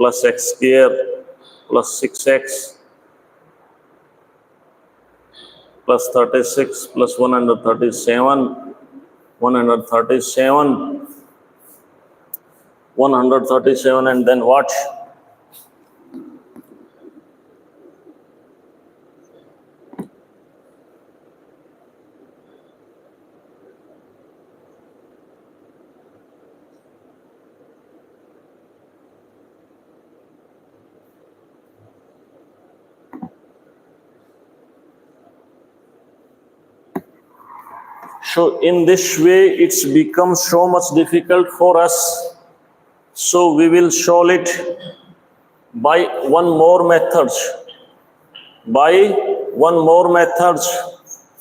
plus x square plus 6x plus 36 plus 137, 137, and then what? So in this way, it's become so much difficult for us. So we will solve it by one more method.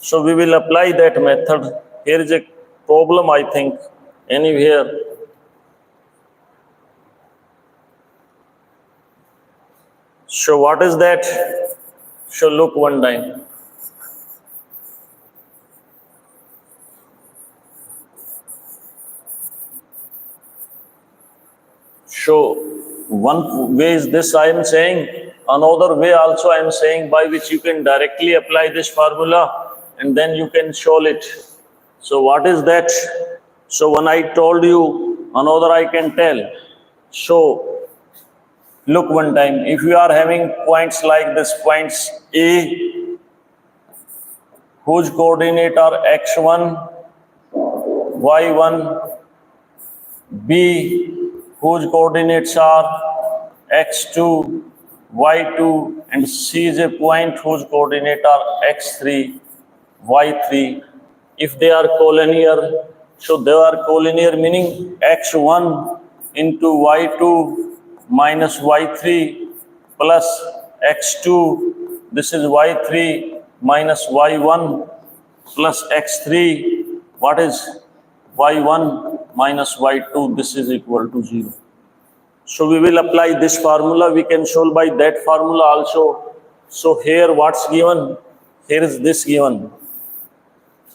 So we will apply that method. Here is a problem, I think, anywhere. So what is that? So look one time. So one way is this I am saying. Another way also I am saying, by which you can directly apply this formula and then you can solve it. So what is that? So when I told you, another I can tell. So look one time. If you are having points like this, points A, whose coordinate are x1, y1, B, whose coordinates are x2, y2, and C is a point whose coordinates are x3, y3. If they are collinear, so they are collinear meaning x1 into y2 minus y3 plus x2, this is y3 minus y1 plus x3, what is y1 minus y2, this is equal to 0. So we will apply this formula. We can solve by that formula also. So here what's given? Here is this given.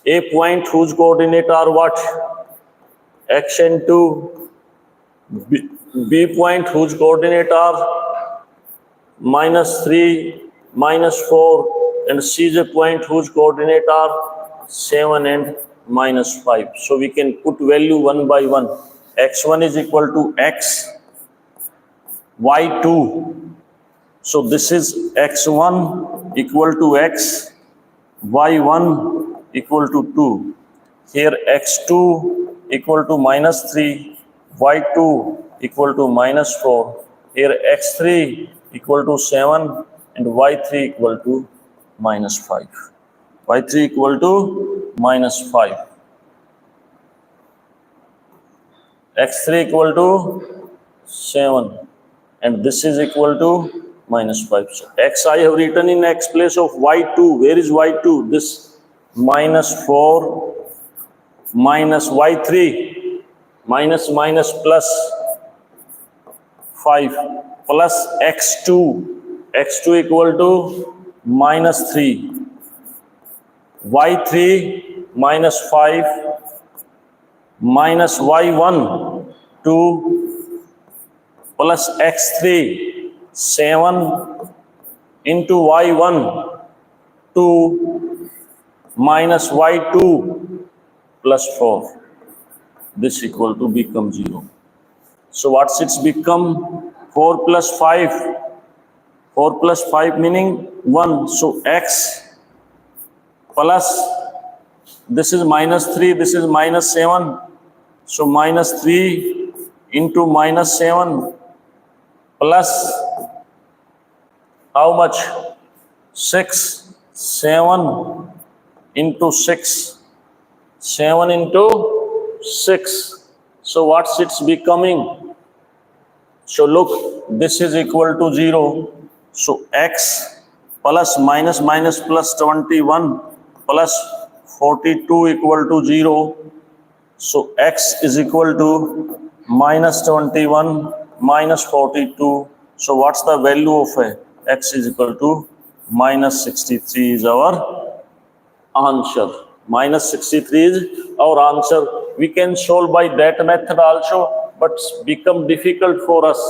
A point whose coordinate are what? X and 2. B point whose coordinate are minus 3, minus 4, and C is a point whose coordinate are 7 and minus 5. So we can put value one by one. X1 is equal to x, y2. So this is x1 equal to x, y1 equal to 2. Here x2 equal to minus 3, y2 equal to minus 4. Here x3 equal to 7 and y3 equal to minus 5. y3 equal to minus 5. x3 equal to 7 and this is equal to minus 5. So x I have written in x place of y2. Where is y2? This minus 4 minus y3 minus minus plus 5 plus x2. x2 equal to minus 3. y3 minus 5 minus y1 2 plus x3 7 into y1 2 minus y2 plus 4. This equal to become 0. So what's it's become? 4 plus 5. 4 plus 5 meaning 1. So x plus, this is minus 3, this is minus 7. So minus 3 into minus 7 plus how much? 6. 7 into 6. 7 into 6. So what's it's becoming? So look, this is equal to 0. So x plus minus minus plus 21 plus 42 equal to 0. So x is equal to minus 21 minus 42. So what's the value of x is equal to minus 63 is our answer. Minus 63 is our answer. We can solve by that method also, but it's become difficult for us.